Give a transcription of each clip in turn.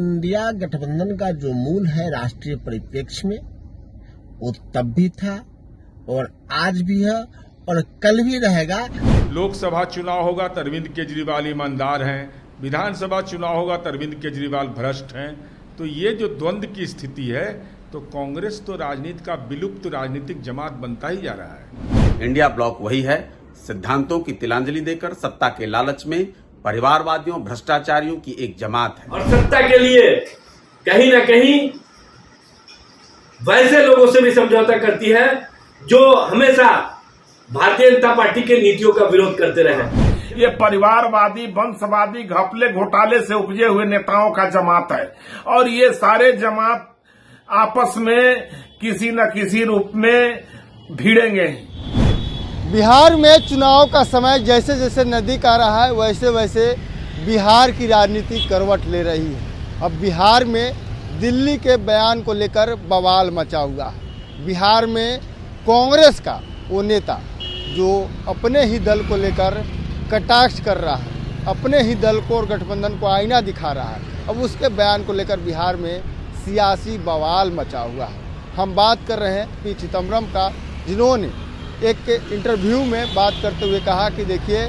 India गठबंधन का जो मूल है राष्ट्रीय परिप्रेक्ष्य में, वो तब भी था और आज भी है और कल भी रहेगा। लोकसभा चुनाव होगा तो अरविंद केजरीवाल ईमानदार हैं, विधानसभा चुनाव होगा तो अरविंद केजरीवाल भ्रष्ट हैं। तो ये जो द्वंद्व की स्थिति है, तो कांग्रेस तो राजनीति का विलुप्त राजनीतिक जमात बनता ही जा रहा है। इंडिया ब्लॉक वही है, सिद्धांतों की तिलांजलि देकर सत्ता के लालच में परिवारवादियों भ्रष्टाचारियों की एक जमात है। और सत्ता के लिए कहीं ना कहीं वैसे लोगों से भी समझौता करती है जो हमेशा भारतीय जनता पार्टी के नीतियों का विरोध करते रहे। ये परिवारवादी वंशवादी घपले घोटाले से उपजे हुए नेताओं का जमात है और ये सारे जमात आपस में किसी न किसी रूप में भिड़ेंगे। बिहार में चुनाव का समय जैसे जैसे नजदीक आ रहा है वैसे वैसे बिहार की राजनीति करवट ले रही है। अब बिहार में दिल्ली के बयान को लेकर बवाल मचा हुआ है। बिहार में कांग्रेस का वो नेता जो अपने ही दल को लेकर कटाक्ष कर रहा है, अपने ही दल को और गठबंधन को आईना दिखा रहा है, अब उसके बयान को लेकर बिहार में सियासी बवाल मचा हुआ है। हम बात कर रहे हैं पी चिदम्बरम का, जिन्होंने एक इंटरव्यू में बात करते हुए कहा कि देखिए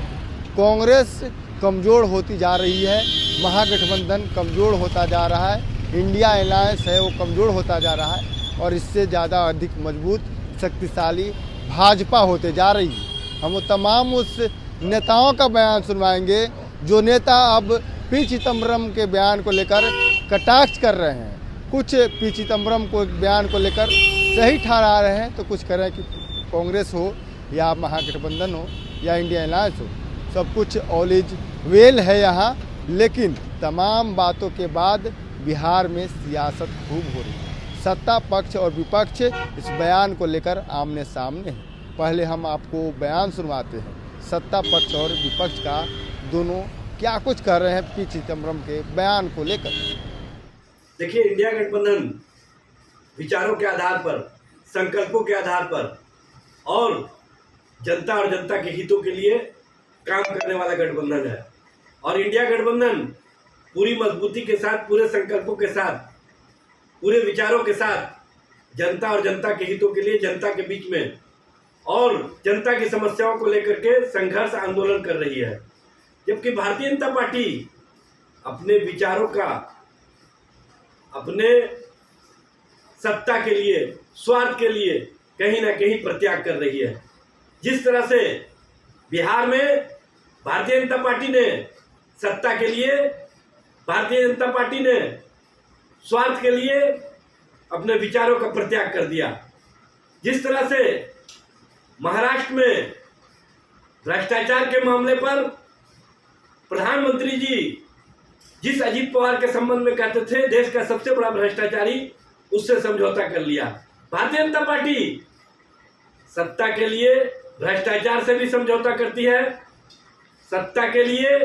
कांग्रेस कमज़ोर होती जा रही है, महागठबंधन कमज़ोर होता जा रहा है, इंडिया अलायंस है वो कमज़ोर होता जा रहा है और इससे ज़्यादा अधिक मजबूत शक्तिशाली भाजपा होते जा रही है। हम वो तमाम उस नेताओं का बयान सुनवाएंगे जो नेता अब पी चिदम्बरम के बयान को लेकर कटाक्ष कर रहे हैं। कुछ पी चिदम्बरम को बयान को लेकर सही ठहरा रहे हैं तो कुछ कह रहे हैं कि कांग्रेस हो या महागठबंधन हो या इंडिया अलायंस हो, सब कुछ ऑल इज वेल है यहाँ। लेकिन तमाम बातों के बाद बिहार में सियासत खूब हो रही है। सत्ता पक्ष और विपक्ष इस बयान को लेकर आमने सामने है। पहले हम आपको बयान सुनवाते हैं सत्ता पक्ष और विपक्ष का, दोनों क्या कुछ कर रहे हैं पी चिदम्बरम के बयान को लेकर। देखिए, इंडिया गठबंधन विचारों के आधार पर, संकल्पों के आधार पर और जनता और जनता के हितों के लिए काम करने वाला गठबंधन है। और इंडिया गठबंधन पूरी मजबूती के साथ, पूरे संकल्पों के साथ, पूरे विचारों के साथ जनता और जनता के हितों के लिए, जनता के बीच में और जनता की समस्याओं को लेकर के संघर्ष आंदोलन कर रही है। जबकि भारतीय जनता पार्टी अपने विचारों का, अपने सत्ता के लिए, स्वार्थ के लिए कहीं ना कहीं प्रत्याग कर रही है। जिस तरह से बिहार में भारतीय जनता पार्टी ने सत्ता के लिए, भारतीय जनता पार्टी ने स्वार्थ के लिए अपने विचारों का प्रत्याग कर दिया, जिस तरह से महाराष्ट्र में भ्रष्टाचार के मामले पर प्रधानमंत्री जी जिस अजीत पवार के संबंध में कहते थे देश का सबसे बड़ा भ्रष्टाचारी, उससे समझौता कर लिया। भारतीय जनता पार्टी सत्ता के लिए भ्रष्टाचार से भी समझौता करती है, सत्ता के लिए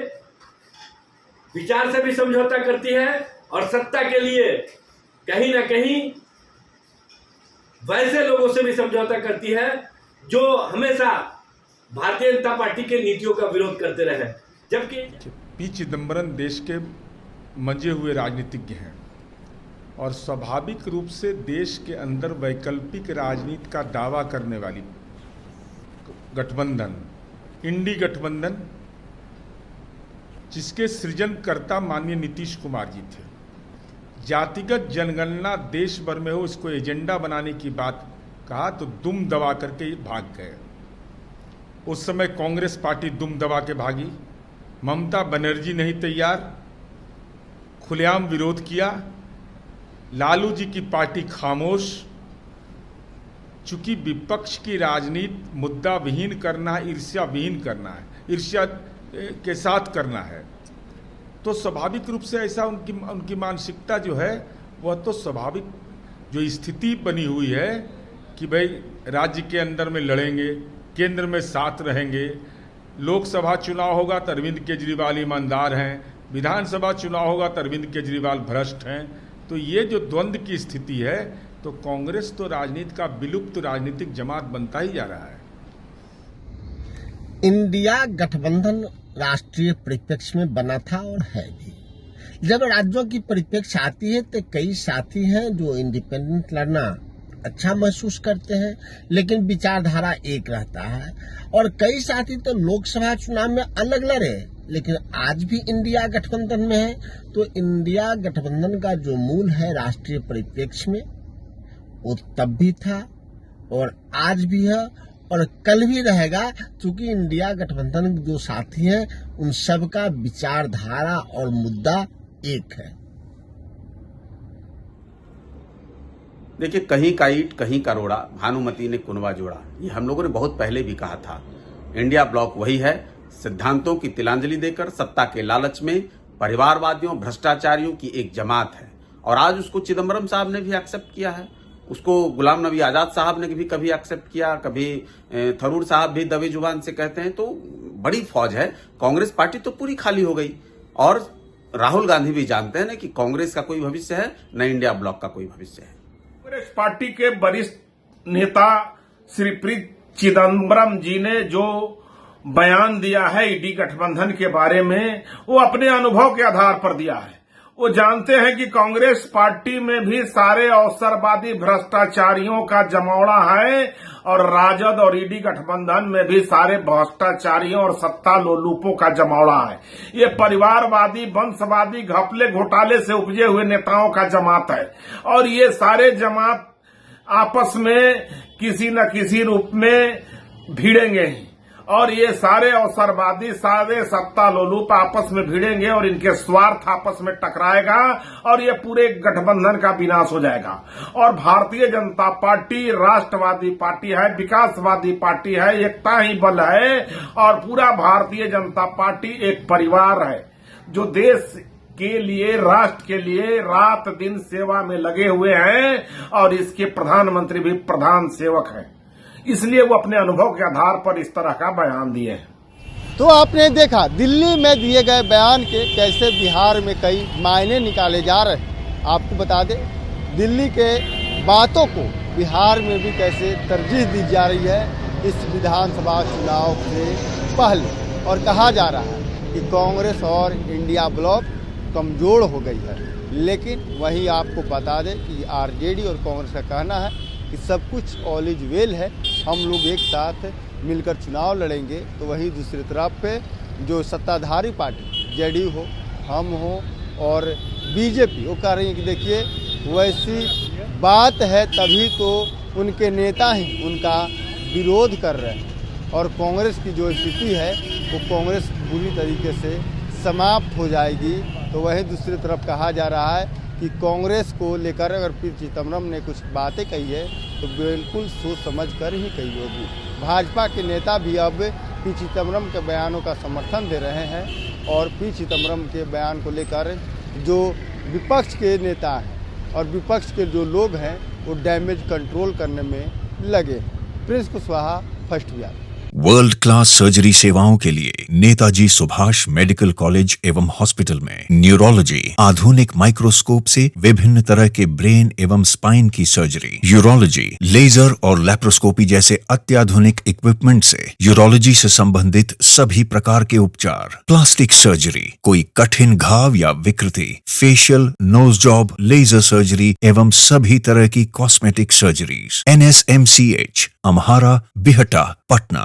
विचार से भी समझौता करती है और सत्ता के लिए कहीं ना कहीं वैसे लोगों से भी समझौता करती है जो हमेशा भारतीय जनता पार्टी के नीतियों का विरोध करते रहे। जबकि पी चिदम्बरम देश के मंजे हुए राजनीतिज्ञ हैं और स्वाभाविक रूप से देश के अंदर वैकल्पिक राजनीति का दावा करने वाली गठबंधन, इंडी गठबंधन, जिसके सृजनकर्ता माननीय नीतीश कुमार जी थे, जातिगत जनगणना देश भर में हो इसको एजेंडा बनाने की बात कहा तो दुम दबा करके भाग गए। उस समय कांग्रेस पार्टी दुम दबा के भागी, ममता बनर्जी नहीं तैयार, खुलेआम विरोध किया, लालू जी की पार्टी खामोश। चूंकि विपक्ष की राजनीति मुद्दा विहीन करना है, ईर्ष्या विहीन करना है, ईर्ष्या के साथ करना है, तो स्वाभाविक रूप से ऐसा उनकी मानसिकता जो है वह तो स्वाभाविक जो स्थिति बनी हुई है कि भाई राज्य के अंदर में लड़ेंगे, केंद्र में साथ रहेंगे, लोकसभा चुनाव होगा तो अरविंद केजरीवाल ईमानदार हैं, विधानसभा चुनाव होगा तो अरविंद केजरीवाल भ्रष्ट हैं। तो ये जो द्वंद्व की स्थिति है, तो कांग्रेस तो राजनीति का विलुप्त राजनीतिक जमात बनता ही जा रहा है। इंडिया गठबंधन राष्ट्रीय परिप्रेक्ष्य में बना था और है भी, जब राज्यों की परिप्रेक्ष्य आती है तो कई साथी हैं जो इंडिपेंडेंट लड़ना अच्छा महसूस करते हैं, लेकिन विचारधारा एक रहता है, और कई साथी तो लोकसभा चुनाव में अलग लड़े लेकिन आज भी इंडिया गठबंधन में है। तो इंडिया गठबंधन का जो मूल है राष्ट्रीय परिप्रेक्ष्य में, वो तब भी था और आज भी है और कल भी रहेगा, क्योंकि इंडिया गठबंधन के जो साथी हैं उन सब का विचारधारा और मुद्दा एक है। देखिए, कहीं का ईंट कहीं का रोड़ा, भानुमति ने कुनवा जोड़ा, ये हम लोगों ने बहुत पहले भी कहा था। इंडिया ब्लॉक वही है, सिद्धांतों की तिलांजलि देकर सत्ता के लालच में परिवारवादियों भ्रष्टाचारियों की एक जमात है। और आज उसको चिदम्बरम साहब ने भी एक्सेप्ट किया है, उसको गुलाम नबी आजाद साहब ने भी कभी एक्सेप्ट किया, कभी थरूर साहब भी दबी जुबान से कहते हैं। तो बड़ी फौज है। कांग्रेस पार्टी तो पूरी खाली हो गई, और राहुल गांधी भी जानते हैं ना कि कांग्रेस का कोई भविष्य है न इंडिया ब्लॉक का कोई भविष्य है। कांग्रेस पार्टी के वरिष्ठ नेता श्री पी चिदम्बरम जी ने जो बयान दिया है ईडी गठबंधन के बारे में, वो अपने अनुभव के आधार पर दिया है। वो जानते हैं कि कांग्रेस पार्टी में भी सारे अवसरवादी भ्रष्टाचारियों का जमावड़ा है, और राजद और ईडी गठबंधन में भी सारे भ्रष्टाचारियों और सत्ता लोलुपों का जमावड़ा है। ये परिवारवादी, वंशवादी, घपले घोटाले से उपजे हुए नेताओं का जमात है, और ये सारे जमात आपस में किसी न किसी रूप में भिड़ेंगे ही, और ये सारे अवसरवादी, सारे सत्ता लोलुप आपस में भिड़ेंगे और इनके स्वार्थ आपस में टकराएगा, और ये पूरे गठबंधन का विनाश हो जाएगा। और भारतीय जनता पार्टी राष्ट्रवादी पार्टी है, विकासवादी पार्टी है, एकता ही बल है, और पूरा भारतीय जनता पार्टी एक परिवार है जो देश के लिए, राष्ट्र के लिए रात दिन सेवा में लगे हुए हैं, और इसके प्रधानमंत्री भी प्रधान सेवक हैं। इसलिए वो अपने अनुभव के आधार पर इस तरह का बयान दिए हैं। तो आपने देखा दिल्ली में दिए गए बयान के कैसे बिहार में कई मायने निकाले जा रहे हैं। आपको बता दें, दिल्ली के बातों को बिहार में भी कैसे तरजीह दी जा रही है इस विधानसभा चुनाव से पहले, और कहा जा रहा है कि कांग्रेस और इंडिया ब्लॉक कमजोर हो गई है। लेकिन वहीं आपको बता दें कि आरजेडी और कांग्रेस का कहना है कि सब कुछ ऑल इज वेल है, हम लोग एक साथ मिलकर चुनाव लड़ेंगे। तो वहीं दूसरी तरफ पे जो सत्ताधारी पार्टी जेडीयू हो, हम हो और बीजेपी, वो कह रही है कि देखिए वैसी बात है तभी तो उनके नेता ही उनका विरोध कर रहे हैं, और कांग्रेस की जो स्थिति है वो कांग्रेस बुरी तरीके से समाप्त हो जाएगी। तो वहीं दूसरी तरफ कहा जा रहा है कि कांग्रेस को लेकर अगर पी चिदम्बरम ने कुछ बातें कही है तो बिल्कुल सोच समझ कर ही कही होगी। भाजपा के नेता भी अब पी चिदम्बरम के बयानों का समर्थन दे रहे हैं, और पी चिदम्बरम के बयान को लेकर जो विपक्ष के नेता हैं और विपक्ष के जो लोग हैं वो डैमेज कंट्रोल करने में लगे। Prince Kushwaha, first Bihar. World class surgery सेवाओं के लिए नेताजी सुभाष मेडिकल कॉलेज एवं हॉस्पिटल में न्यूरोलॉजी, आधुनिक माइक्रोस्कोप से विभिन्न तरह के ब्रेन एवं स्पाइन की सर्जरी, यूरोलॉजी, लेजर और लैप्रोस्कोपी जैसे अत्याधुनिक इक्विपमेंट से यूरोलॉजी से संबंधित सभी प्रकार के उपचार, प्लास्टिक सर्जरी, कोई कठिन घाव या विकृति, facial, nose job, laser surgery एवं सभी तरह की cosmetic surgeries. NSMCH, Amhara, Bihta, Patna.